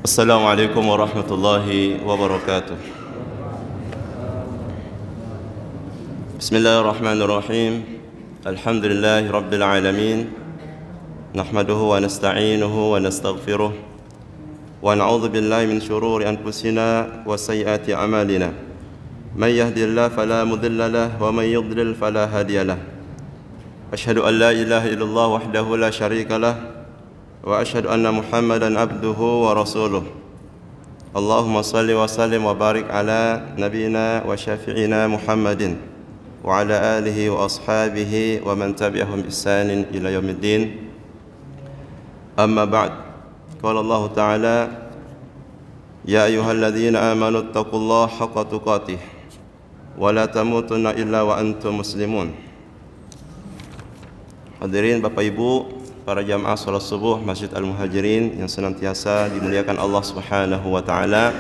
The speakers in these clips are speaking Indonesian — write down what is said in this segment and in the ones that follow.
Assalamualaikum warahmatullahi wabarakatuh. Bismillahirrahmanirrahim. Alhamdulillahi rabbil alamin. Nahmaduhu wa nasta'inuhu wa nastaghfiruh. Wa na'udzu billahi min shururi anfusina wa sayyiati a'malina. May yahdihillahu fala mudilla lahu wa may yudlil fala hadiya lahu. Asyhadu an la ilaha illallah wahdahu la syarika lahu wa asyhadu anna Muhammadan abduhu wa rasuluh. Allahumma salli wa sallim wa barik ala nabiyyina wa syafi'ina Muhammadin wa ala alihi wa ashabihi wa man tabi'ahum bi ihsanin ila yaumiddin. Amma ba'd. Qala Allah Ta'ala: Ya ayyuhalladzina amanu taqullaha haqqa tuqatih wa la tamutunna illa wa antum muslimun. Hadirin Bapak Ibu, para jamaah salat subuh Masjid Al-Muhajirin yang senantiasa dimuliakan Allah Subhanahu wa taala.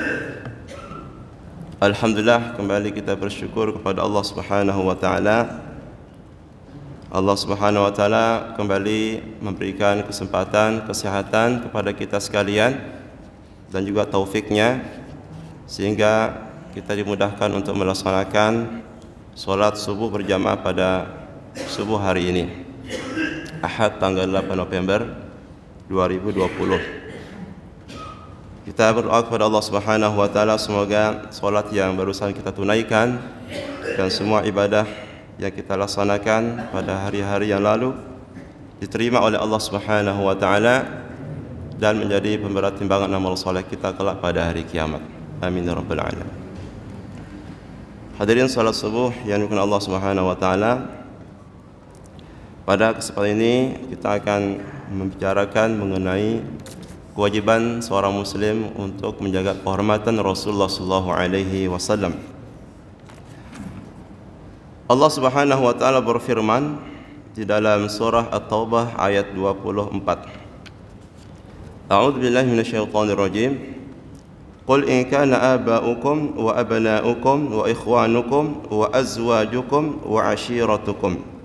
Alhamdulillah, kembali kita bersyukur kepada Allah Subhanahu wa taala. Allah Subhanahu wa taala kembali memberikan kesempatan, kesehatan kepada kita sekalian dan juga taufiknya sehingga kita dimudahkan untuk melaksanakan salat subuh berjamaah pada subuh hari ini, Ahad tanggal 8 November 2020. Kita berdoa kepada Allah Subhanahu wa taala semoga salat yang barusan kita tunaikan dan semua ibadah yang kita laksanakan pada hari-hari yang lalu diterima oleh Allah Subhanahu wa taala dan menjadi pemberat timbangan amal saleh kita kelak pada hari kiamat. Amin ya rabbal alamin. Hadirin salat subuh yang dimuliakan Allah Subhanahu wa taala, pada kesempatan ini kita akan membicarakan mengenai kewajiban seorang muslim untuk menjaga kehormatan Rasulullah sallallahu alaihi wasallam. Allah Subhanahu wa taala berfirman di dalam surah At-Taubah ayat 24. A'udzu billahi minasyaitonir rajim. Qul in kana aba'ukum wa abna'ukum wa ikhwanukum wa azwajukum wa 'ashiratukum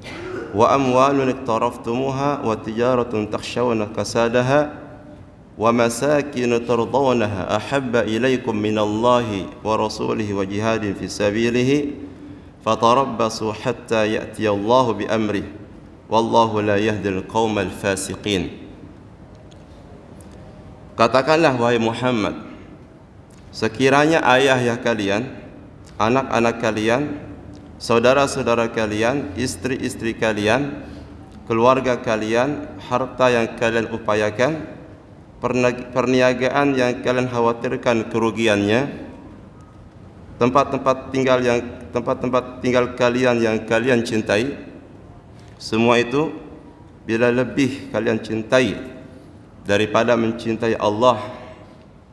wa amwalun iqtaraftumuha wa tijaratun takhshawna kasadaha wa masakin tardawnaha ahabba ilaykum minallahi wa rasulihi wa jihadin fi sabilihi fatarabbasu hatta ya'tiyallahu bi amrihi wallahu la yahdil qaumal fasiqin. Katakanlah wahai Muhammad, sekiranya ayah kalian, anak-anak kalian, saudara-saudara kalian, istri-istri kalian, keluarga kalian, harta yang kalian upayakan, perniagaan yang kalian khawatirkan kerugiannya, tempat-tempat tinggal kalian yang kalian cintai, semua itu bila lebih kalian cintai daripada mencintai Allah,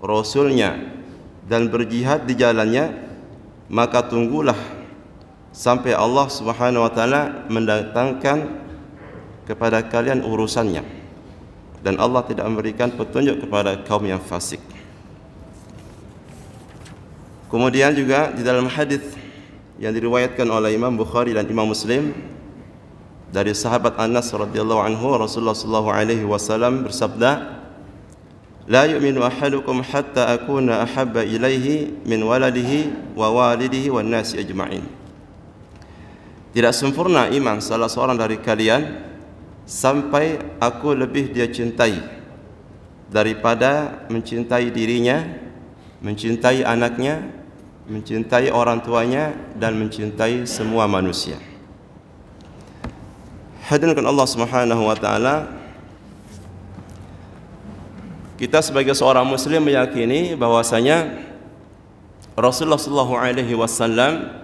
Rasulnya dan berjihad di jalannya, maka tunggulah sampai Allah Subhanahu wa taala mendatangkan kepada kalian urusannya dan Allah tidak memberikan petunjuk kepada kaum yang fasik. Kemudian juga di dalam hadis yang diriwayatkan oleh Imam Bukhari dan Imam Muslim dari sahabat Anas radhiyallahu anhu, Rasulullah sallallahu alaihi wasallam bersabda, La yu'minu ahadukum hatta akuna ahabba ilaihi min waladihi wa walidihi wan nasi ajma'in. Tidak sempurna iman salah seorang dari kalian sampai aku lebih dia cintai daripada mencintai dirinya, mencintai anaknya, mencintai orang tuanya dan mencintai semua manusia. Hadirin Allah Subhanahu wa taala, kita sebagai seorang muslim meyakini bahwasanya Rasulullah sallallahu alaihi wasallam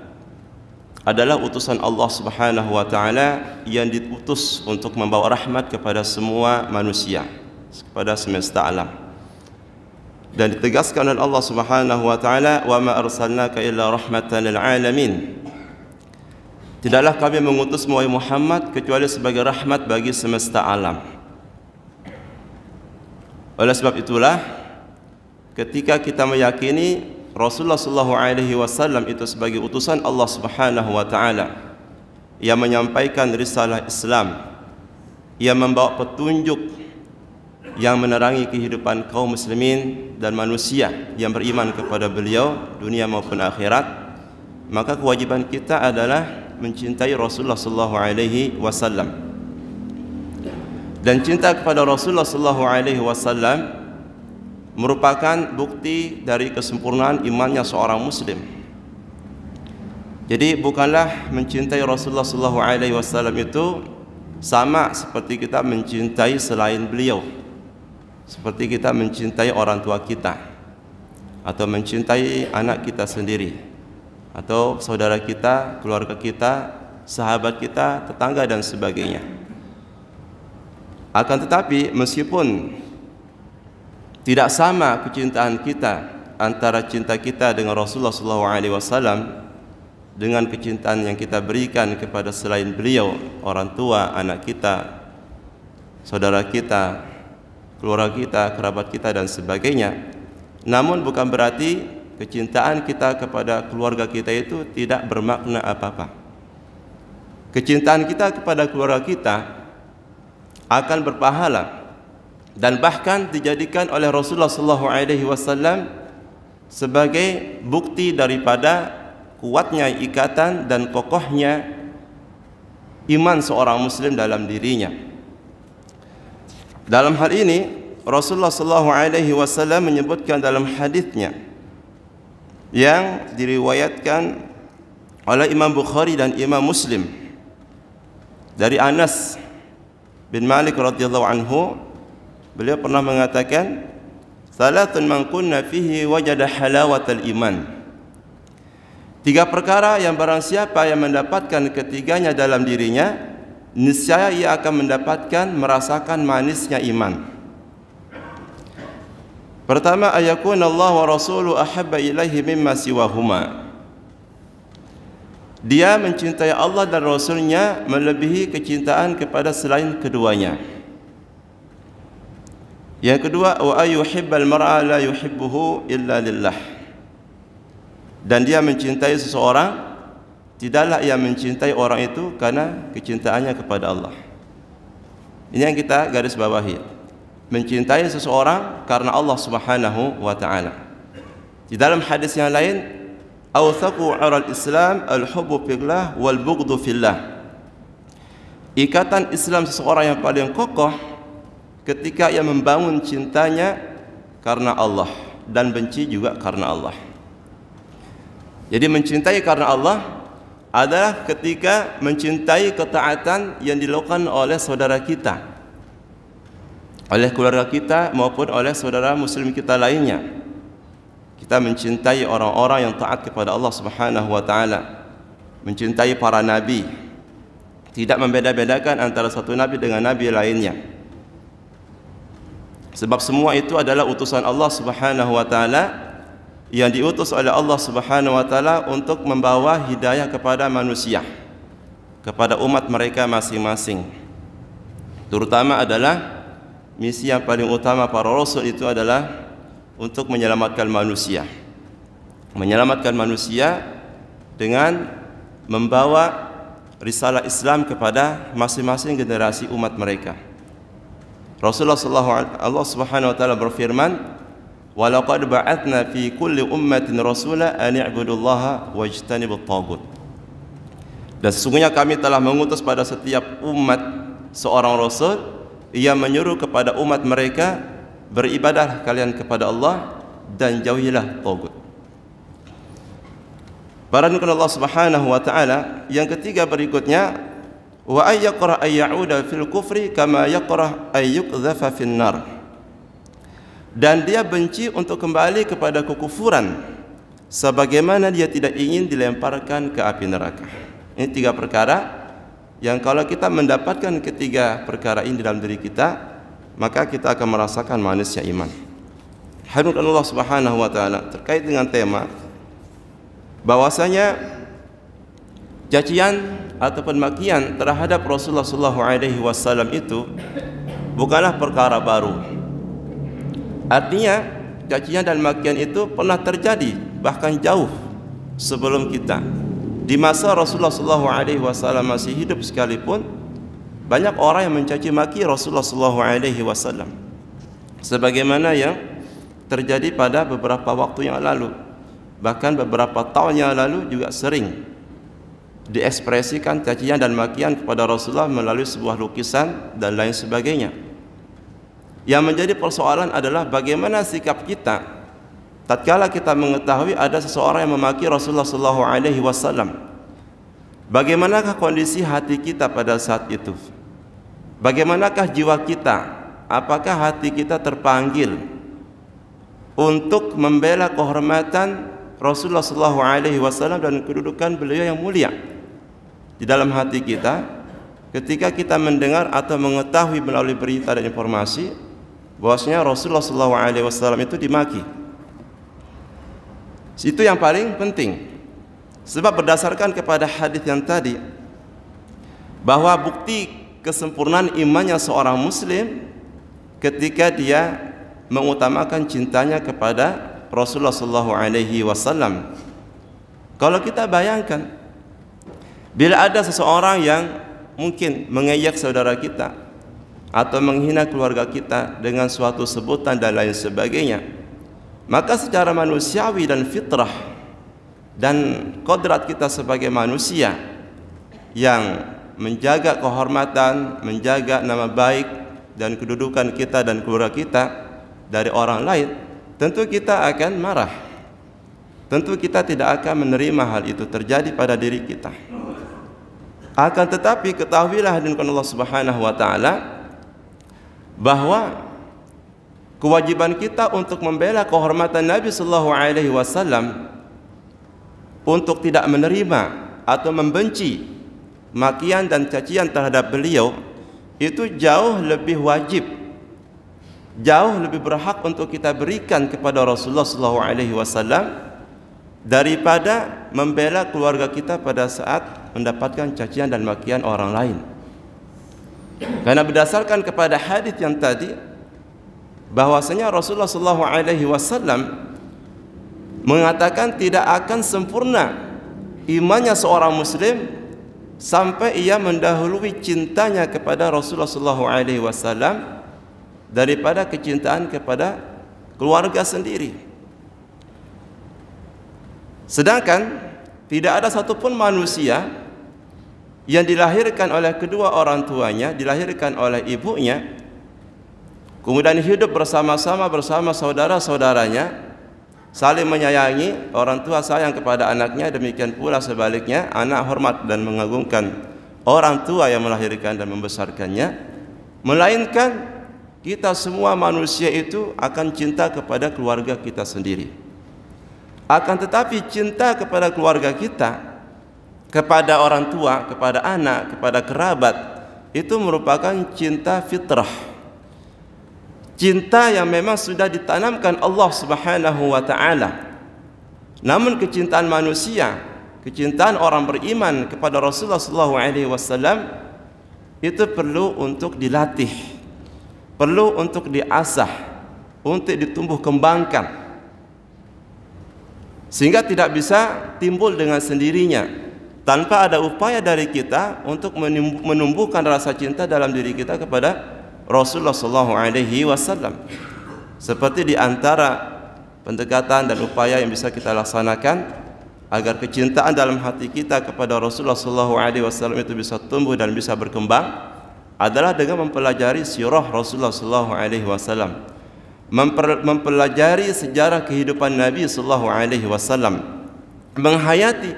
adalah utusan Allah Subhanahu wa taala yang diutus untuk membawa rahmat kepada semua manusia, kepada semesta alam. Dan ditegaskan oleh Allah Subhanahu wa taala, "Wa ma arsalnaka illa rahmatan lil alamin." Tidaklah kami mengutus Muhammad kecuali sebagai rahmat bagi semesta alam. Oleh sebab itulah, ketika kita meyakini Rasulullah sallallahu alaihi wasallam itu sebagai utusan Allah Subhanahu wa taala yang menyampaikan risalah Islam, yang membawa petunjuk yang menerangi kehidupan kaum muslimin dan manusia yang beriman kepada beliau dunia maupun akhirat, maka kewajiban kita adalah mencintai Rasulullah sallallahu alaihi wasallam. Dan cinta kepada Rasulullah sallallahu alaihi wasallam merupakan bukti dari kesempurnaan imannya seorang muslim. Jadi bukanlah mencintai Rasulullah sallallahu alaihi wasallam itu sama seperti kita mencintai selain beliau, seperti kita mencintai orang tua kita, atau mencintai anak kita sendiri, atau saudara kita, keluarga kita, sahabat kita, tetangga dan sebagainya. Akan tetapi meskipun tidak sama kecintaan kita antara cinta kita dengan Rasulullah SAW dengan kecintaan yang kita berikan kepada selain beliau, orang tua, anak kita, saudara kita, keluarga kita, kerabat kita dan sebagainya. Namun bukan berarti kecintaan kita kepada keluarga kita itu tidak bermakna apa-apa. Kecintaan kita kepada keluarga kita akan berpahala dan bahkan dijadikan oleh Rasulullah SAW sebagai bukti daripada kuatnya ikatan dan kokohnya iman seorang muslim dalam dirinya. Dalam hal ini Rasulullah SAW menyebutkan dalam hadisnya yang diriwayatkan oleh Imam Bukhari dan Imam Muslim dari Anas bin Malik radhiyallahu anhu, beliau pernah mengatakan, "Salatun man kunna fihi wajada halawatal iman." 3 perkara yang barang siapa yang mendapatkan ketiganya dalam dirinya, niscaya ia akan mendapatkan, merasakan manisnya iman. Pertama, ayakuna Allah wa rasuluhu ahabba ilaihi mimma siwahuma. Dia mencintai Allah dan Rasulnya melebihi kecintaan kepada selain keduanya. Yang kedua, wa ayyuhibbal mar'a la yuhibbuhu illa lillah. Dan dia mencintai seseorang, tidaklah ia mencintai orang itu karena kecintaannya kepada Allah. Ini yang kita garis bawahi. Mencintai seseorang karena Allah Subhanahu wa taala. Di dalam hadis yang lain, awthaqu 'alal Islam al-hubbu fillah wal bughdhu fillah. Ikatan Islam seseorang yang paling kokoh ketika ia membangun cintanya karena Allah dan benci juga karena Allah. Jadi mencintai karena Allah adalah ketika mencintai ketaatan yang dilakukan oleh saudara kita, oleh keluarga kita maupun oleh saudara muslim kita lainnya. Kita mencintai orang-orang yang taat kepada Allah Subhanahu wa taala, mencintai para nabi, tidak membeda-bedakan antara satu nabi dengan nabi lainnya. Sebab semua itu adalah utusan Allah Subhanahu wa taala yang diutus oleh Allah Subhanahu wa taala untuk membawa hidayah kepada manusia, kepada umat mereka masing-masing. Terutama adalah misi yang paling utama para rasul itu adalah untuk menyelamatkan manusia. Menyelamatkan manusia dengan membawa risalah Islam kepada masing-masing generasi umat mereka. Rasulullah Allah Subhanahu wa taala berfirman, "Wa laqad ba'atsna fi kulli ummatin rasula an i'budullaha wajtanibut taghut." Dan sesungguhnya kami telah mengutus pada setiap umat seorang rasul yang menyuruh kepada umat mereka, beribadah kalian kepada Allah dan jauhilah taghut. Barakun Allah Subhanahu wa taala. Yang ketiga berikutnya, wa ayyaqra ayyauda fil kufri kama yaqra ayyuqdhafa fin nar. Dan dia benci untuk kembali kepada kekufuran sebagaimana dia tidak ingin dilemparkan ke api neraka. Ini 3 perkara yang kalau kita mendapatkan ketiga perkara ini dalam diri kita, maka kita akan merasakan manisnya iman. Hadirin Allah Subhanahu wa taala, terkait dengan tema bahwasanya cacian ataupun makian terhadap Rasulullah SAW itu bukanlah perkara baru. Artinya cacian dan makian itu pernah terjadi bahkan jauh sebelum kita. Di masa Rasulullah SAW masih hidup sekalipun, banyak orang yang mencaci maki Rasulullah SAW. sebagaimana yang terjadi pada beberapa waktu yang lalu, bahkan beberapa tahun yang lalu juga sering diekspresikan cacian dan makian kepada Rasulullah melalui sebuah lukisan dan lain sebagainya. Yang menjadi persoalan adalah bagaimana sikap kita tatkala kita mengetahui ada seseorang yang memaki Rasulullah SAW. Bagaimanakah kondisi hati kita pada saat itu? Bagaimanakah jiwa kita? Apakah hati kita terpanggil untuk membela kehormatan Rasulullah SAW dan kedudukan beliau yang mulia di dalam hati kita ketika kita mendengar atau mengetahui melalui berita dan informasi bahwasanya Rasulullah SAW itu dimaki? Itu yang paling penting. Sebab berdasarkan kepada hadis yang tadi, bahwa bukti kesempurnaan imannya seorang muslim ketika dia mengutamakan cintanya kepada Rasulullah SAW. Kalau kita bayangkan, bila ada seseorang yang mungkin mengejek saudara kita atau menghina keluarga kita dengan suatu sebutan dan lain sebagainya, maka secara manusiawi dan fitrah dan kodrat kita sebagai manusia yang menjaga kehormatan, menjaga nama baik dan kedudukan kita dan keluarga kita dari orang lain, tentu kita akan marah. Tentu kita tidak akan menerima hal itu terjadi pada diri kita. Akan tetapi ketahuilah hadirin Allah Subhanahu wa taala bahwa kewajiban kita untuk membela kehormatan Nabi sallallahu alaihi wasallam, untuk tidak menerima atau membenci makian dan cacian terhadap beliau, itu jauh lebih wajib, jauh lebih berhak untuk kita berikan kepada Rasulullah SAW daripada membela keluarga kita pada saat mendapatkan cacian dan makian orang lain. Karena berdasarkan kepada hadis yang tadi, bahwasanya Rasulullah SAW mengatakan tidak akan sempurna imannya seorang muslim sampai ia mendahului cintanya kepada Rasulullah SAW daripada kecintaan kepada keluarga sendiri. Sedangkan tidak ada satupun manusia yang dilahirkan oleh kedua orang tuanya, dilahirkan oleh ibunya, kemudian hidup bersama-sama bersama saudara-saudaranya, saling menyayangi. Orang tua sayang kepada anaknya, demikian pula sebaliknya, anak hormat dan mengagungkan orang tua yang melahirkan dan membesarkannya. Melainkan kita semua manusia itu akan cinta kepada keluarga kita sendiri. Akan tetapi cinta kepada keluarga kita, kepada orang tua, kepada anak, kepada kerabat, itu merupakan cinta fitrah, cinta yang memang sudah ditanamkan Allah Subhanahu wa taala. Namun kecintaan manusia, kecintaan orang beriman kepada Rasulullah SAW itu perlu untuk dilatih, perlu untuk diasah, untuk ditumbuh kembangkan, sehingga tidak bisa timbul dengan sendirinya tanpa ada upaya dari kita untuk menumbuhkan rasa cinta dalam diri kita kepada Rasulullah SAW. Seperti di antara pendekatan dan upaya yang bisa kita laksanakan agar kecintaan dalam hati kita kepada Rasulullah SAW itu bisa tumbuh dan bisa berkembang adalah dengan mempelajari sirah Rasulullah SAW, mempelajari sejarah kehidupan Nabi SAW, menghayati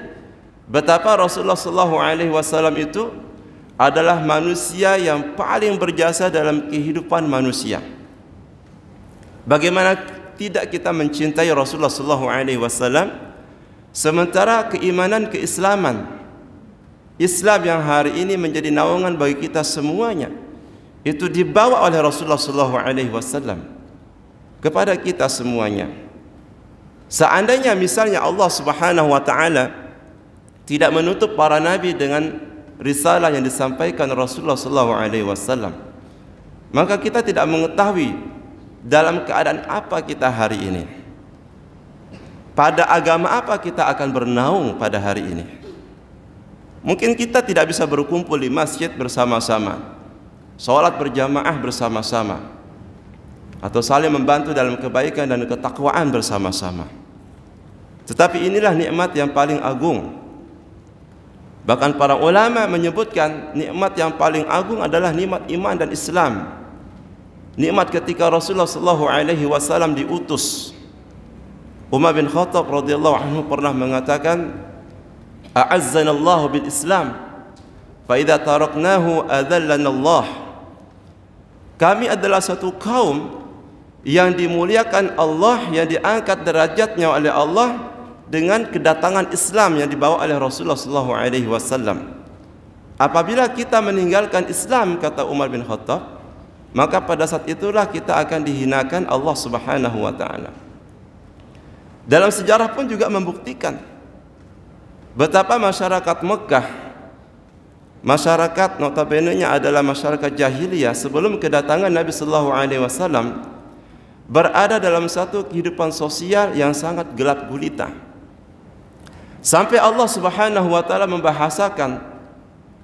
betapa Rasulullah SAW itu adalah manusia yang paling berjasa dalam kehidupan manusia. Bagaimana tidak kita mencintai Rasulullah SAW, sementara keimanan keislaman, Islam yang hari ini menjadi naungan bagi kita semuanya, itu dibawa oleh Rasulullah SAW kepada kita semuanya. Seandainya misalnya Allah Subhanahu wa taala tidak menutup para nabi dengan risalah yang disampaikan Rasulullah SAW, maka kita tidak mengetahui dalam keadaan apa kita hari ini, pada agama apa kita akan bernaung pada hari ini. Mungkin kita tidak bisa berkumpul di masjid bersama-sama, sholat berjamaah bersama-sama, atau saling membantu dalam kebaikan dan ketakwaan bersama-sama. Tetapi inilah nikmat yang paling agung. Bahkan para ulama menyebutkan nikmat yang paling agung adalah nikmat iman dan Islam. Nikmat ketika Rasulullah SAW diutus. Umar bin Khattab radhiyallahu anhu pernah mengatakan, "A'azzana Allah bil Islam, fa idza taraknahu adzallana Allah." Kami adalah satu kaum yang dimuliakan Allah, yang diangkat derajatnya oleh Allah dengan kedatangan Islam yang dibawa oleh Rasulullah SAW. Apabila kita meninggalkan Islam, kata Umar bin Khattab, maka pada saat itulah kita akan dihinakan Allah Subhanahu wa taala. Dalam sejarah pun juga membuktikan betapa masyarakat Mekah, masyarakat notabene-nya adalah masyarakat jahiliyah sebelum kedatangan Nabi sallallahu alaihi wasallam, berada dalam satu kehidupan sosial yang sangat gelap gulita. Sampai Allah Subhanahu wa taala membahasakan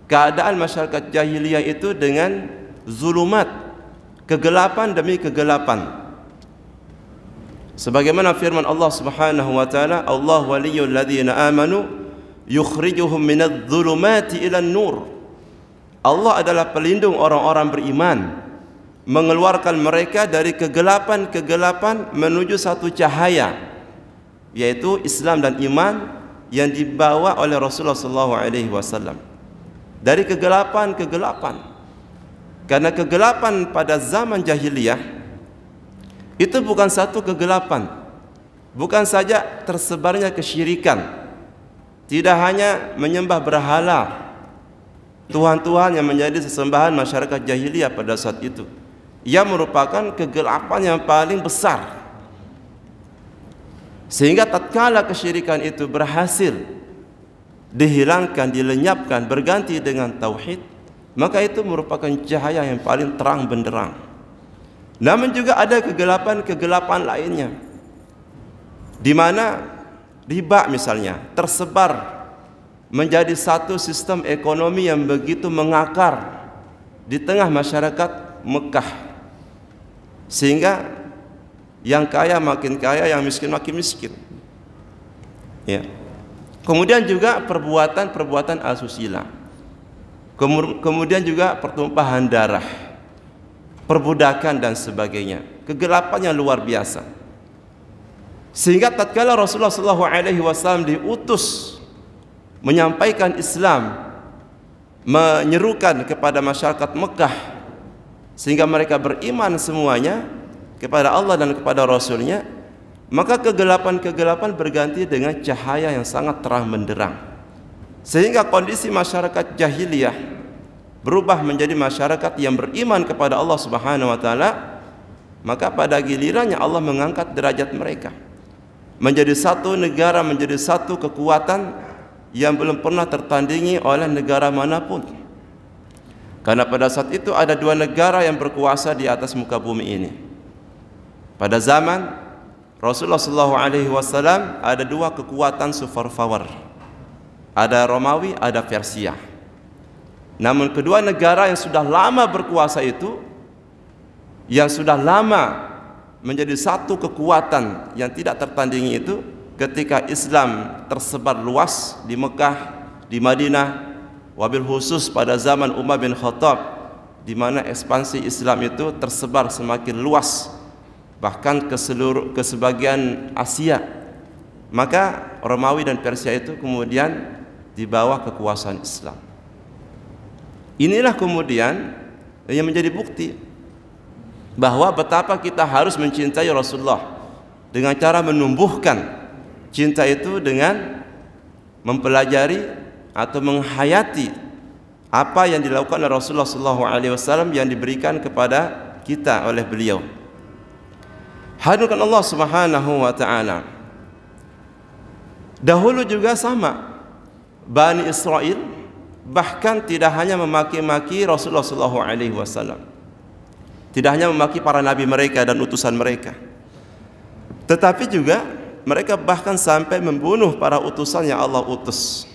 keadaan masyarakat jahiliyah itu dengan zulumat, kegelapan demi kegelapan. Sebagaimana firman Allah Subhanahu wa taala, Allah waliyul ladzina amanu yukhrijuhum minadh dhulumati ilan nur. Allah adalah pelindung orang-orang beriman, mengeluarkan mereka dari kegelapan-kegelapan menuju satu cahaya, yaitu Islam dan iman yang dibawa oleh Rasulullah SAW. Dari kegelapan-kegelapan, karena kegelapan pada zaman jahiliyah itu bukan satu kegelapan, bukan saja tersebarnya kesyirikan, tidak hanya menyembah berhala, Tuhan-Tuhan yang menjadi sesembahan masyarakat jahiliyah pada saat itu, yang merupakan kegelapan yang paling besar. Sehingga tatkala kesyirikan itu berhasil dihilangkan, dilenyapkan, berganti dengan tauhid, maka itu merupakan cahaya yang paling terang benderang. Namun juga ada kegelapan-kegelapan lainnya, di mana riba misalnya tersebar menjadi satu sistem ekonomi yang begitu mengakar di tengah masyarakat Mekah, sehingga yang kaya makin kaya, yang miskin makin miskin. Ya. Kemudian juga perbuatan-perbuatan asusila. Kemudian juga pertumpahan darah, perbudakan dan sebagainya. Kegelapan yang luar biasa. Sehingga tatkala Rasulullah SAW diutus menyampaikan Islam, menyerukan kepada masyarakat Mekah sehingga mereka beriman semuanya kepada Allah dan kepada Rasulnya, maka kegelapan-kegelapan berganti dengan cahaya yang sangat terang benderang, sehingga kondisi masyarakat jahiliyah berubah menjadi masyarakat yang beriman kepada Allah Subhanahu wa taala. Maka pada gilirannya Allah mengangkat derajat mereka menjadi satu negara, menjadi satu kekuatan yang belum pernah tertandingi oleh negara manapun. Karena pada saat itu ada dua negara yang berkuasa di atas muka bumi ini. Pada zaman Rasulullah SAW ada dua kekuatan superpower, ada Romawi, ada Persia. Namun kedua negara yang sudah lama berkuasa itu, yang sudah lama menjadi satu kekuatan yang tidak tertandingi itu, ketika Islam tersebar luas di Mekah, di Madinah, wabil khusus pada zaman Umar bin Khattab, di mana ekspansi Islam itu tersebar semakin luas bahkan ke sebagian Asia, maka Romawi dan Persia itu kemudian di bawah kekuasaan Islam. Inilah kemudian yang menjadi bukti bahwa betapa kita harus mencintai Rasulullah dengan cara menumbuhkan cinta itu dengan mempelajari atau menghayati apa yang dilakukan oleh Rasulullah SAW yang diberikan kepada kita oleh beliau. Hadirkan Allah Subhanahu wa taala. Dahulu juga sama, Bani Israel bahkan tidak hanya memaki-maki Rasulullah SAW, tidak hanya memaki para nabi mereka dan utusan mereka, tetapi juga mereka bahkan sampai membunuh para utusan yang Allah utus.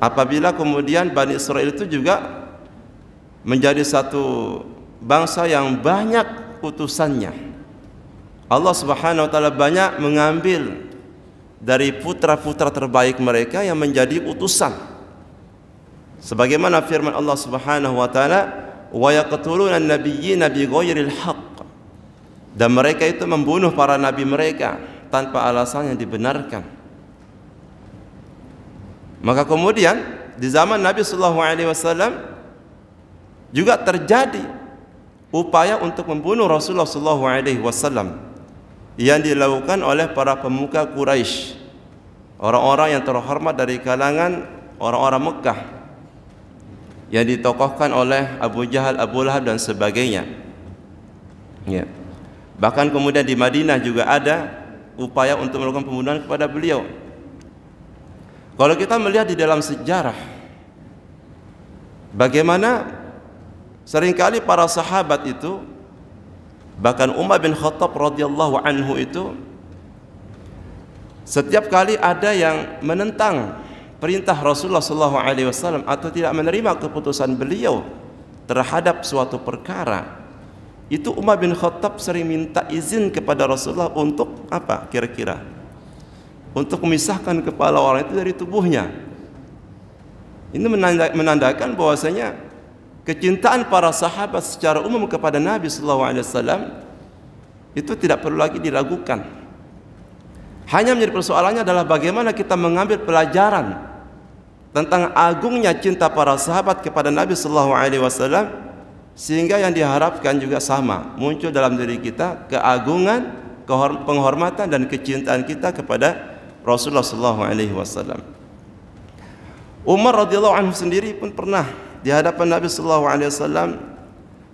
Apabila kemudian Bani Israel itu juga menjadi satu bangsa yang banyak utusannya. Allah Subhanahu wa taala banyak mengambil dari putra-putra terbaik mereka yang menjadi utusan. Sebagaimana firman Allah Subhanahu wa taala, "Wa yaqtuluna an-nabiyyina bighairil haqq." Dan mereka itu membunuh para nabi mereka tanpa alasan yang dibenarkan. Maka kemudian di zaman Nabi sallallahu alaihi wasallam juga terjadi upaya untuk membunuh Rasulullah sallallahu alaihi wasallam yang dilakukan oleh para pemuka Quraisy, orang-orang yang terhormat dari kalangan orang-orang Mekah, yang ditokohkan oleh Abu Jahal, Abu Lahab dan sebagainya. Ya. Bahkan kemudian di Madinah juga ada upaya untuk melakukan pembunuhan kepada beliau. Kalau kita melihat di dalam sejarah, bagaimana seringkali para sahabat itu, bahkan Umar bin Khattab radhiyallahu anhu itu, setiap kali ada yang menentang perintah Rasulullah sallallahu alaihi wasallam atau tidak menerima keputusan beliau terhadap suatu perkara, itu Umar bin Khattab sering minta izin kepada Rasulullah untuk apa kira-kira? Untuk memisahkan kepala orang itu dari tubuhnya. Ini menandakan bahwasanya kecintaan para sahabat secara umum kepada Nabi sallallahu alaihi wasallam itu tidak perlu lagi diragukan. Hanya menjadi persoalannya adalah bagaimana kita mengambil pelajaran tentang agungnya cinta para sahabat kepada Nabi sallallahu alaihi wasallam, sehingga yang diharapkan juga sama, muncul dalam diri kita keagungan, penghormatan dan kecintaan kita kepada Rasulullah sallallahu alaihi wasallam. Umar radhiyallahu anhu sendiri pun pernah di hadapan Nabi sallallahu alaihi wasallam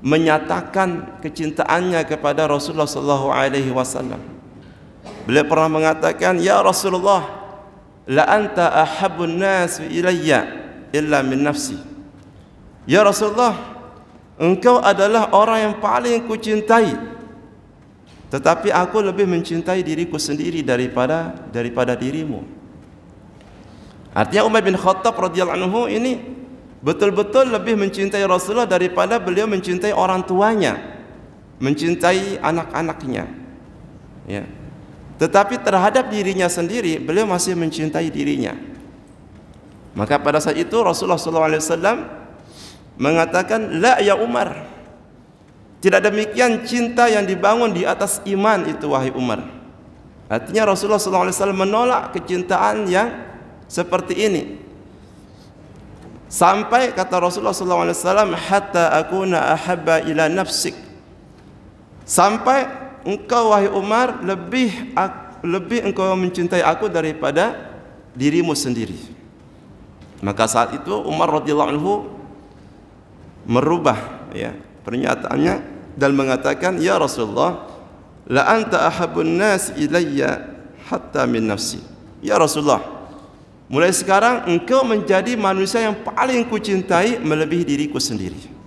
menyatakan kecintaannya kepada Rasulullah sallallahu alaihi wasallam. Beliau pernah mengatakan, "Ya Rasulullah, la anta ahabbun nas ilayya illa min nafsi." Ya Rasulullah, engkau adalah orang yang paling kucintai, tetapi aku lebih mencintai diriku sendiri daripada dirimu. Artinya Umar bin Khattab radhiyallahu anhu ini betul-betul lebih mencintai Rasulullah daripada beliau mencintai orang tuanya, mencintai anak-anaknya. Ya. Tetapi terhadap dirinya sendiri beliau masih mencintai dirinya. Maka pada saat itu Rasulullah SAW mengatakan, "La ya Umar, tidak demikian cinta yang dibangun di atas iman itu wahai Umar." Artinya Rasulullah SAW menolak kecintaan yang seperti ini. Sampai kata Rasulullah SAW, "Hatta akuna ahabba ila nafsik." Sampai engkau wahai Umar lebih engkau mencintai aku daripada dirimu sendiri. Maka saat itu Umar radhiyallahu anhu merubah ya pernyataannya dan mengatakan, "Ya Rasulullah, la anta ahabbun nas ilayya hatta min nafsi." Ya Rasulullah, mulai sekarang engkau menjadi manusia yang paling kucintai melebihi diriku sendiri.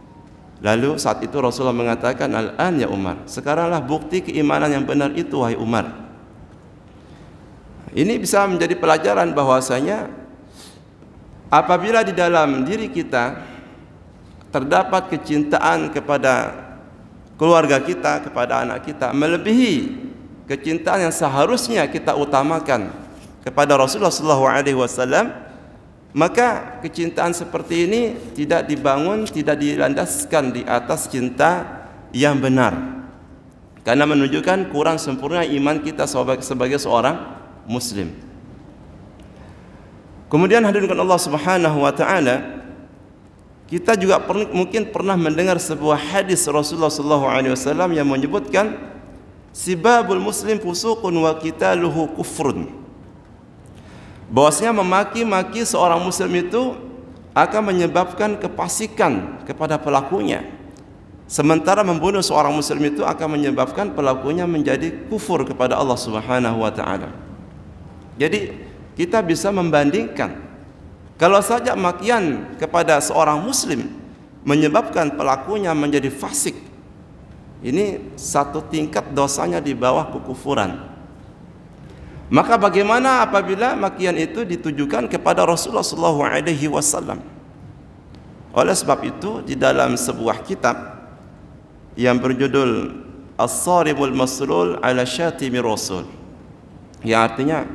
Lalu saat itu Rasulullah mengatakan, "Al-an ya Umar, sekaranglah bukti keimanan yang benar itu wahai Umar." Ini bisa menjadi pelajaran bahwasanya apabila di dalam diri kita terdapat kecintaan kepada keluarga kita, kepada anak kita melebihi kecintaan yang seharusnya kita utamakan kepada Rasulullah SAW, maka kecintaan seperti ini tidak dibangun, tidak dilandaskan di atas cinta yang benar, karena menunjukkan kurang sempurna iman kita sebagai seorang muslim. Kemudian hadirin Allah Subhanahu wa taala, kita juga mungkin pernah mendengar sebuah hadis Rasulullah SAW yang menyebutkan, "Sibabul muslim fusuqun wa qitaluhu kufrun." Bahwasanya memaki-maki seorang muslim itu akan menyebabkan kefasikan kepada pelakunya, sementara membunuh seorang muslim itu akan menyebabkan pelakunya menjadi kufur kepada Allah Subhanahu wa taala. Jadi kita bisa membandingkan, kalau saja makian kepada seorang muslim menyebabkan pelakunya menjadi fasik, ini satu tingkat dosanya di bawah kekufuran. Maka bagaimana apabila makian itu ditujukan kepada Rasulullah SAW? Oleh sebab itu di dalam sebuah kitab yang berjudul as-saribul maslul ala syatimi rasul, yang artinya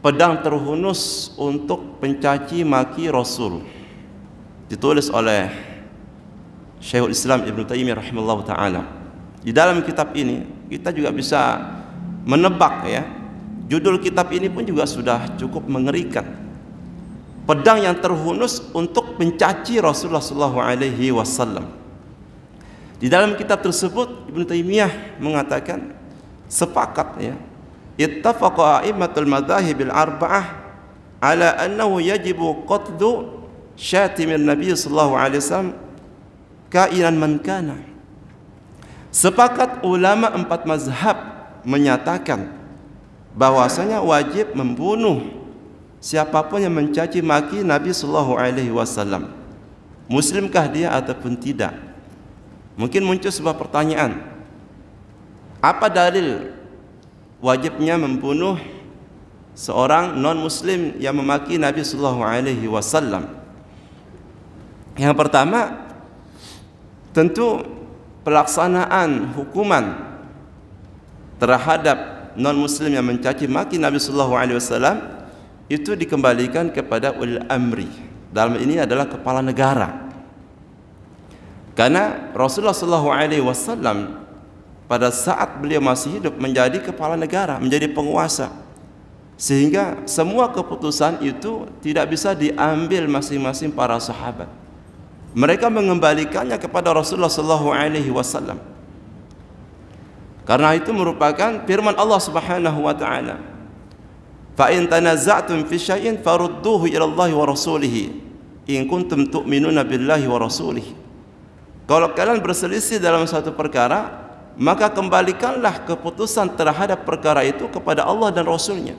pedang terhunus untuk pencaci maki Rasul. Ditulis oleh Syekhul Islam Ibn Taimiyah rahimahullah ta'ala. Di dalam kitab ini kita juga bisa menebak ya, judul kitab ini pun juga sudah cukup mengerikan. Pedang yang terhunus untuk mencaci Rasulullah sallallahu alaihi wasallam. Di dalam kitab tersebut Ibn Taimiyah mengatakan sepakat ya, ittafaqa a'immatul madzahibil arba'ah ala annahu yajibu qatlu syatimin nabiy sallallahu alaihi wasallam kainan man kana. Sepakat ulama 4 mazhab menyatakan bahwasanya wajib membunuh siapapun yang mencaci maki Nabi sallallahu alaihi wasallam, muslimkah dia ataupun tidak. Mungkin muncul sebuah pertanyaan, apa dalil wajibnya membunuh seorang non muslim yang memaki Nabi sallallahu alaihi wasallam? Yang pertama, tentu pelaksanaan hukuman terhadap non muslim yang mencaci maki Nabi sallallahu alaihi wasallam itu dikembalikan kepada ulil amri. Dalam ini adalah kepala negara. Karena Rasulullah sallallahu alaihi wasallam pada saat beliau masih hidup menjadi kepala negara, menjadi penguasa, sehingga semua keputusan itu tidak bisa diambil masing-masing para sahabat. Mereka mengembalikannya kepada Rasulullah sallallahu alaihi wasallam. Karena itu merupakan firman Allah Subhanahu wa taala, fa in tanaza'tum fi syai'in farudduhu ila Allah wa rasulih in kuntum tu'minuna billahi wa rasulih. Kalau kalian berselisih dalam satu perkara, maka kembalikanlah keputusan terhadap perkara itu kepada Allah dan Rasulnya.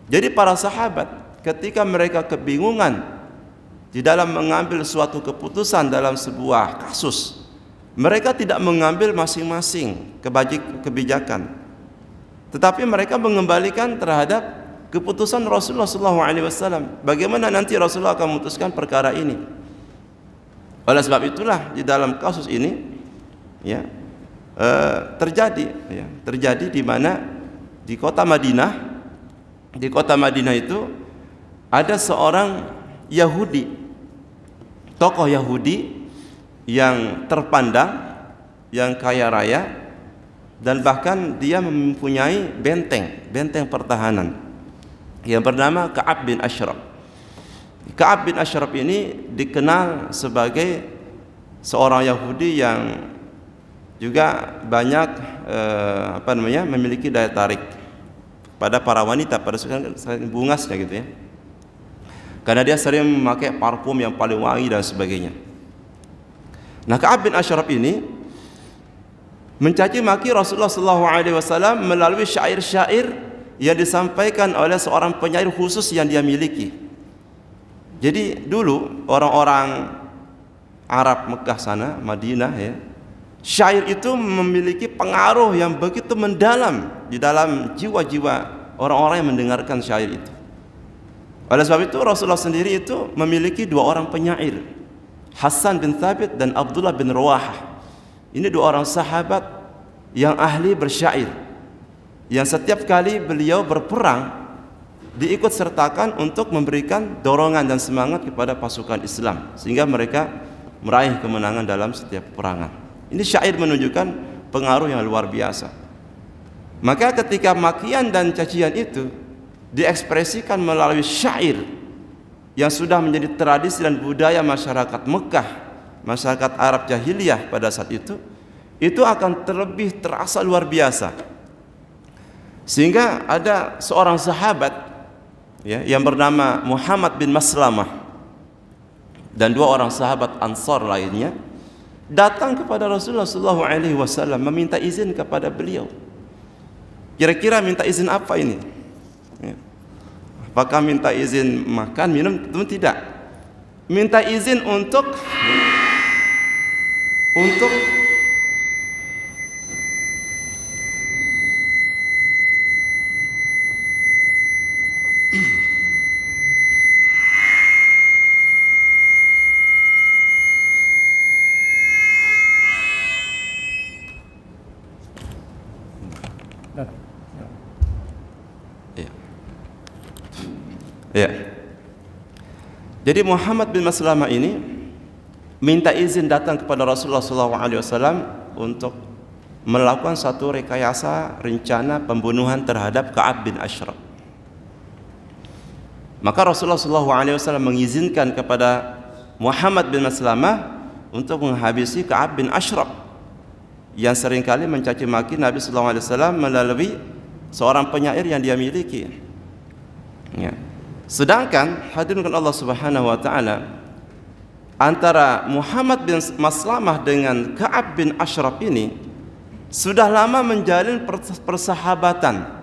Jadi para sahabat ketika mereka kebingungan di dalam mengambil suatu keputusan dalam sebuah kasus, mereka tidak mengambil masing-masing kebijakan, tetapi mereka mengembalikan terhadap keputusan Rasulullah SAW. Bagaimana nanti Rasulullah akan memutuskan perkara ini? Oleh sebab itulah di dalam kasus ini ya, terjadi di mana di kota Madinah itu ada seorang Yahudi, tokoh Yahudi yang terpandang, yang kaya raya, dan bahkan dia mempunyai benteng pertahanan yang bernama Ka'ab bin Ashraf. Ka'ab bin Ashraf ini dikenal sebagai seorang Yahudi yang juga banyak memiliki daya tarik pada para wanita, pada bungasnya gitu ya. Karena dia sering memakai parfum yang paling wangi dan sebagainya. Nah, Ka'ab bin Ashraf ini mencaci maki Rasulullah SAW melalui syair-syair yang disampaikan oleh seorang penyair khusus yang dia miliki. Jadi dulu orang-orang Arab Mekah sana, Madinah ya, syair itu memiliki pengaruh yang begitu mendalam di dalam jiwa-jiwa orang-orang yang mendengarkan syair itu. Oleh sebab itu Rasulullah sendiri itu memiliki 2 orang penyair, Hasan bin Thabit dan Abdullah bin Rawahah. Ini 2 orang sahabat yang ahli bersyair, yang setiap kali beliau berperang diikut sertakan untuk memberikan dorongan dan semangat kepada pasukan Islam, sehingga mereka meraih kemenangan dalam setiap peperangan. Ini syair menunjukkan pengaruh yang luar biasa. Maka ketika makian dan cacian itu diekspresikan melalui syair yang sudah menjadi tradisi dan budaya masyarakat Mekah, masyarakat Arab jahiliyah pada saat itu akan terlebih terasa luar biasa. Sehingga ada seorang sahabat ya, yang bernama Muhammad bin Maslamah dan 2 orang sahabat Ansar lainnya datang kepada Rasulullah SAW meminta izin kepada beliau. Kira-kira minta izin apa ini? Ya. Apakah minta izin makan, minum? Tentu tidak. Minta izin untuk Ya. Jadi Muhammad bin Maslamah ini minta izin datang kepada Rasulullah SAW untuk melakukan satu rekayasa rencana pembunuhan terhadap Ka'ab bin Ashraf. Maka Rasulullah SAW mengizinkan kepada Muhammad bin Maslamah untuk menghabisi Ka'ab bin Ashraf yang seringkali mencaci maki Nabi SAW melalui seorang penyair yang dia miliki. Ya. Sedangkan hadirin Allah Subhanahu wa taala, antara Muhammad bin Maslamah dengan Ka'ab bin Ashraf ini sudah lama menjalin persahabatan.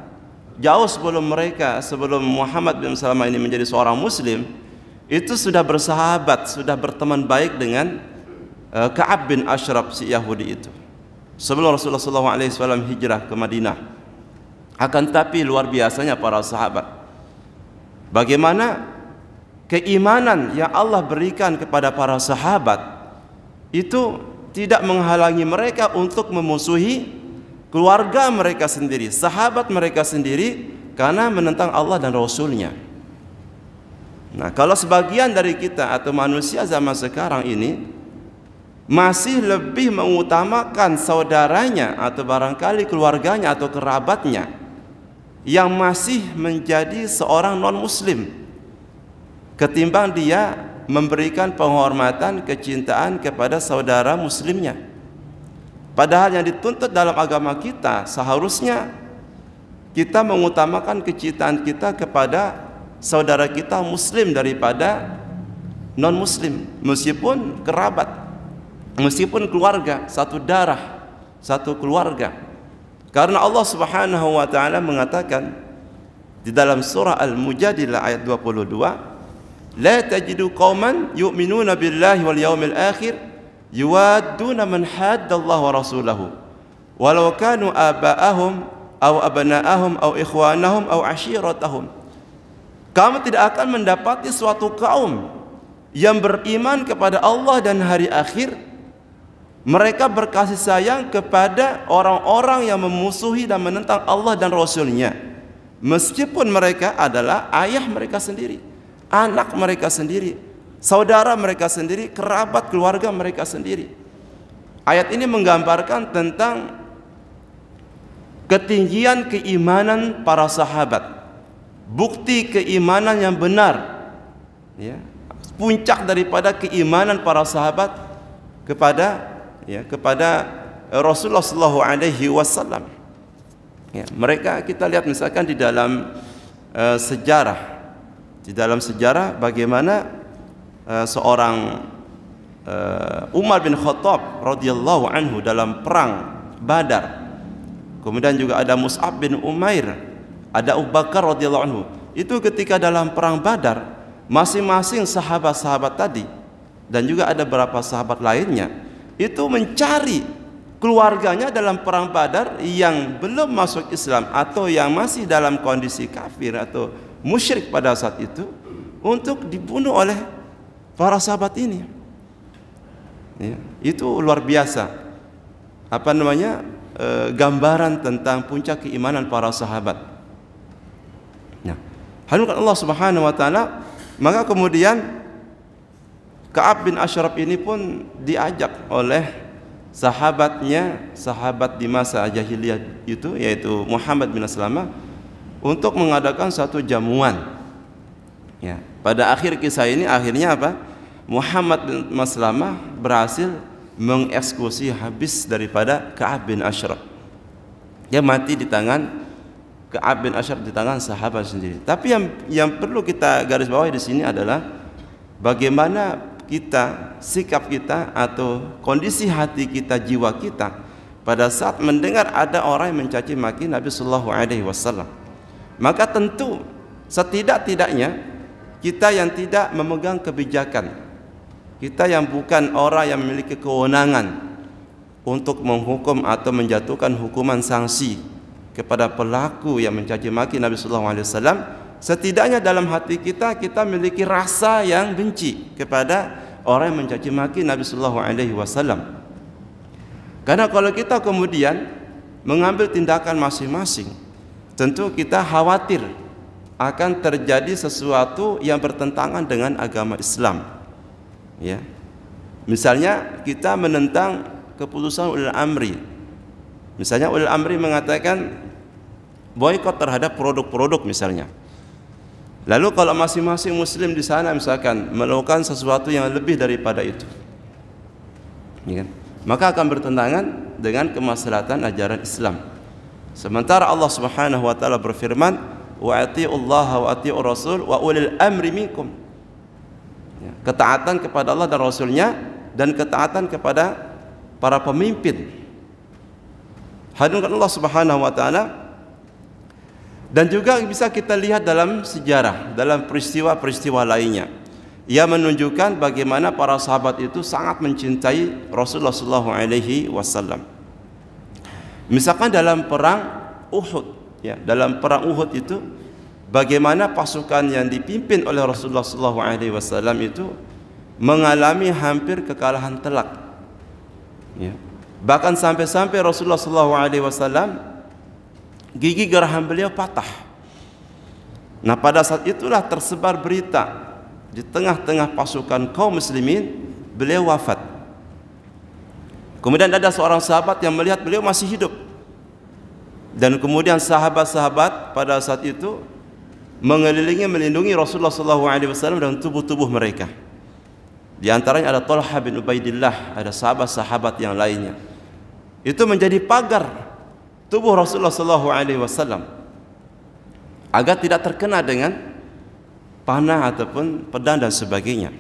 Jauh sebelum Muhammad bin Maslamah ini menjadi seorang muslim, itu sudah bersahabat, sudah berteman baik dengan Ka'ab bin Ashraf si Yahudi itu. Sebelum Rasulullah SAW hijrah ke Madinah. Akan tetapi luar biasanya para sahabat, bagaimana keimanan yang Allah berikan kepada para sahabat itu tidak menghalangi mereka untuk memusuhi keluarga mereka sendiri, sahabat mereka sendiri, karena menentang Allah dan Rasulnya. Nah, kalau sebagian dari kita atau manusia zaman sekarang ini masih lebih mengutamakan saudaranya atau barangkali keluarganya atau kerabatnya yang masih menjadi seorang non-muslim ketimbang dia memberikan penghormatan, kecintaan kepada saudara muslimnya. Padahal yang dituntut dalam agama kita seharusnya kita mengutamakan kecintaan kita kepada saudara kita muslim daripada non-muslim, meskipun kerabat, meskipun keluarga, satu darah, satu keluarga. Karena Allah Subhanahu wa taala mengatakan di dalam surah Al-Mujadilah ayat 22, la tajidu qauman yu'minuna billahi wal yawmil akhir yuwadduna man haddallaha wa rasulahu walau kanu aba'ahum aw abna'ahum aw ikhwanahum aw ashiratahum. Kamu tidak akan mendapati suatu kaum yang beriman kepada Allah dan hari akhir, mereka berkasih sayang kepada orang-orang yang memusuhi dan menentang Allah dan Rasulnya, meskipun mereka adalah ayah mereka sendiri, anak mereka sendiri, saudara mereka sendiri, kerabat keluarga mereka sendiri. Ayat ini menggambarkan tentang ketinggian keimanan para sahabat, bukti keimanan yang benar, ya, puncak daripada keimanan para sahabat kepada Rasulullah sallallahu alaihi wasallam. Ya, mereka kita lihat misalkan di dalam sejarah bagaimana seorang Umar bin Khattab radhiyallahu anhu dalam perang Badar. Kemudian juga ada Mus'ab bin Umair, ada Abu Bakar radhiyallahu anhu. Itu ketika dalam perang Badar, masing-masing sahabat-sahabat tadi dan juga ada beberapa sahabat lainnya itu mencari keluarganya dalam perang Badar yang belum masuk Islam atau yang masih dalam kondisi kafir atau musyrik pada saat itu untuk dibunuh oleh para sahabat ini. Ya, itu luar biasa. Gambaran tentang puncak keimanan para sahabat. Nah, hadirin Allah Subhanahu wa taala, maka kemudian Ka'ab bin Ashraf ini pun diajak oleh sahabatnya, sahabat di masa jahiliyah itu, yaitu Muhammad bin Maslamah, untuk mengadakan satu jamuan. Ya, pada akhir kisah ini akhirnya apa? Muhammad bin Maslamah berhasil mengeksekusi habis daripada Ka'ab bin Ashraf. Dia mati di tangan Ka'ab bin Ashraf, di tangan sahabat sendiri. Tapi yang perlu kita garis bawahi di sini adalah bagaimana kita, sikap kita atau kondisi hati kita, jiwa kita pada saat mendengar ada orang yang mencaci maki Nabi sallallahu alaihi wasallam. Maka tentu setidak-tidaknya kita yang tidak memegang kebijakan, kita yang bukan orang yang memiliki kewenangan untuk menghukum atau menjatuhkan hukuman sanksi kepada pelaku yang mencaci maki Nabi sallallahu alaihi wasallam, setidaknya dalam hati kita memiliki rasa yang benci kepada orang yang mencaci maki Nabi sallallahu alaihi wasallam. Karena kalau kita kemudian mengambil tindakan masing-masing, tentu kita khawatir akan terjadi sesuatu yang bertentangan dengan agama Islam. Ya. Misalnya kita menentang keputusan ulil amri. Misalnya ulil amri mengatakan boikot terhadap produk-produk misalnya. Lalu kalau masing-masing muslim di sana misalkan melakukan sesuatu yang lebih daripada itu, ya kan? Maka akan bertentangan dengan kemaslahatan ajaran Islam. Sementara Allah Subhanahu wa taala berfirman, wa atiullaha wa atiur rasul wa ulil amri minkum. Ya, ketaatan kepada Allah dan Rasulnya dan ketaatan kepada para pemimpin. Hadirin Allah Subhanahu wa taala. Dan juga bisa kita lihat dalam sejarah, dalam peristiwa-peristiwa lainnya yang menunjukkan bagaimana para sahabat itu sangat mencintai Rasulullah SAW. Misalkan dalam perang Uhud, ya, dalam perang Uhud itu bagaimana pasukan yang dipimpin oleh Rasulullah SAW itu mengalami hampir kekalahan telak. Ya. Bahkan sampai-sampai Rasulullah SAW gigi geraham beliau patah. Nah, pada saat itulah tersebar berita di tengah-tengah pasukan kaum muslimin beliau wafat. Kemudian ada seorang sahabat yang melihat beliau masih hidup. Dan kemudian sahabat-sahabat pada saat itu mengelilingi melindungi Rasulullah SAW dan tubuh-tubuh mereka. Di antaranya ada Talha bin Ubaidillah, ada sahabat-sahabat yang lainnya. Itu menjadi pagar tubuh Rasulullah SAW agar tidak terkena dengan panah ataupun pedang dan sebagainya.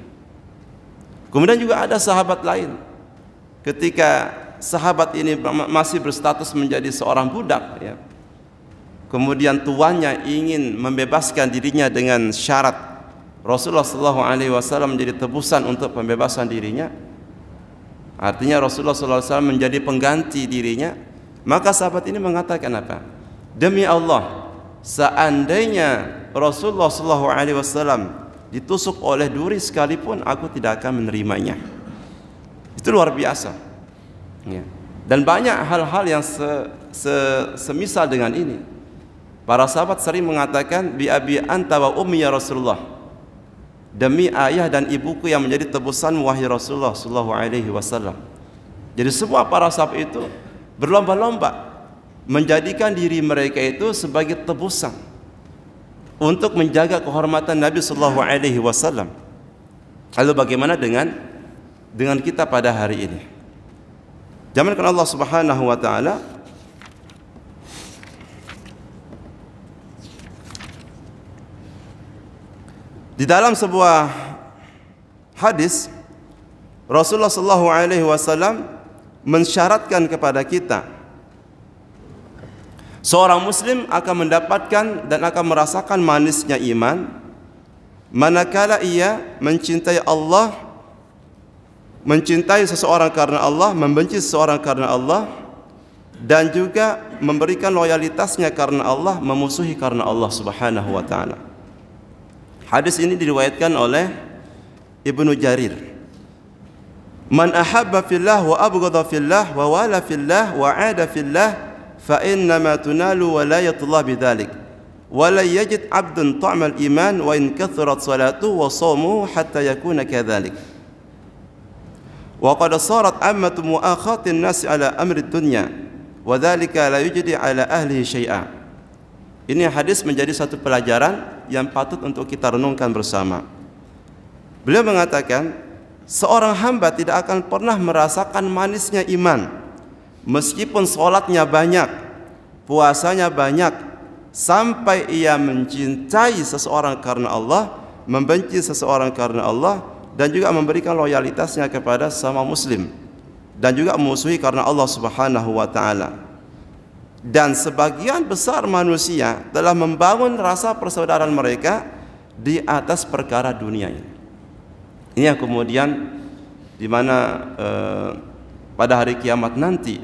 Kemudian juga ada sahabat lain, ketika sahabat ini masih berstatus menjadi seorang budak, ya, kemudian tuannya ingin membebaskan dirinya dengan syarat Rasulullah SAW menjadi tebusan untuk pembebasan dirinya, artinya Rasulullah SAW menjadi pengganti dirinya. Maka sahabat ini mengatakan apa? Demi Allah, seandainya Rasulullah SAW ditusuk oleh duri sekalipun, aku tidak akan menerimanya. Itu luar biasa. Ya. Dan banyak hal-hal yang semisal dengan ini. Para sahabat sering mengatakan, bi abi anta wa ummi ya Rasulullah. Demi ayah dan ibuku yang menjadi tebusan wahai Rasulullah SAW. Jadi semua para sahabat itu berlomba-lomba menjadikan diri mereka itu sebagai tebusan untuk menjaga kehormatan Nabi SAW. Lalu bagaimana dengan kita pada hari ini? Zamankan Allah Subhanahu wa taala di dalam sebuah hadis Rasulullah SAW mensyaratkan kepada kita, seorang muslim akan mendapatkan dan akan merasakan manisnya iman manakala ia mencintai Allah, mencintai seseorang karena Allah, membenci seseorang karena Allah, dan juga memberikan loyalitasnya karena Allah, memusuhi karena Allah Subhanahu wa taala. Hadis ini diriwayatkan oleh Ibnu Jarir. Man ahabba fillah wa abghadha fillah wa wala fillah wa aada fillah fa innama tunalu walayatullah bidzalik wa la yajid 'abdun ta'mal iman wa in kathurat salatuhu wa shawmuhu hatta yakuna kadzalik wa qad sarat ammatu mu'akhatin nas ala amri dunya wa dzalika la yujdi ala ahlihi syai'a. Ini hadis menjadi satu pelajaran yang patut untuk kita renungkan bersama. Beliau mengatakan, seorang hamba tidak akan pernah merasakan manisnya iman meskipun sholatnya banyak, puasanya banyak, sampai ia mencintai seseorang karena Allah, membenci seseorang karena Allah, dan juga memberikan loyalitasnya kepada sama muslim, dan juga memusuhi karena Allah Subhanahu wa taala. Dan sebagian besar manusia telah membangun rasa persaudaraan mereka di atas perkara dunia ini. Ini yang kemudian di mana pada hari kiamat nanti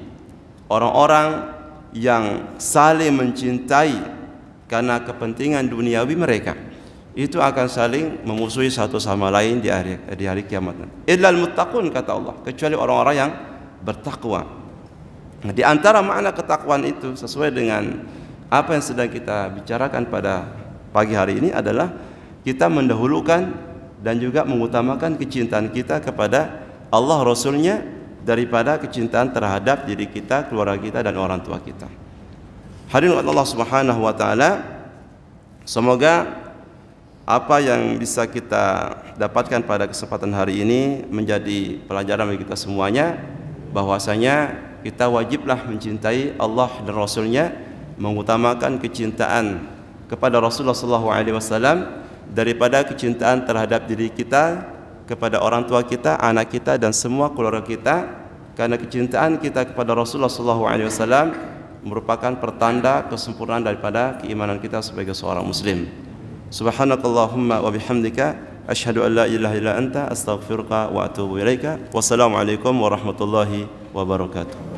orang-orang yang saling mencintai karena kepentingan duniawi mereka itu akan saling memusuhi satu sama lain di hari kiamat nanti. Illal muttaqun, kata Allah, kecuali orang-orang yang bertakwa. Nah, di antara makna ketakwaan itu sesuai dengan apa yang sedang kita bicarakan pada pagi hari ini adalah kita mendahulukan dan juga mengutamakan kecintaan kita kepada Allah Rasulnya daripada kecintaan terhadap diri kita, keluarga kita, dan orang tua kita. Hadirin Allah Subhanahu wa taala, semoga apa yang bisa kita dapatkan pada kesempatan hari ini menjadi pelajaran bagi kita semuanya, bahwasanya kita wajiblah mencintai Allah dan Rasulnya, mengutamakan kecintaan kepada Rasulullah SAW daripada kecintaan terhadap diri kita, kepada orang tua kita, anak kita, dan semua keluarga kita, karena kecintaan kita kepada Rasulullah SAW merupakan pertanda kesempurnaan daripada keimanan kita sebagai seorang muslim. Subhanakallahumma wa bihamdika asyhadu an la ilaha illa anta astaghfiruka wa atubu ilaika. Wassalamualaikum warahmatullahi wabarakatuh.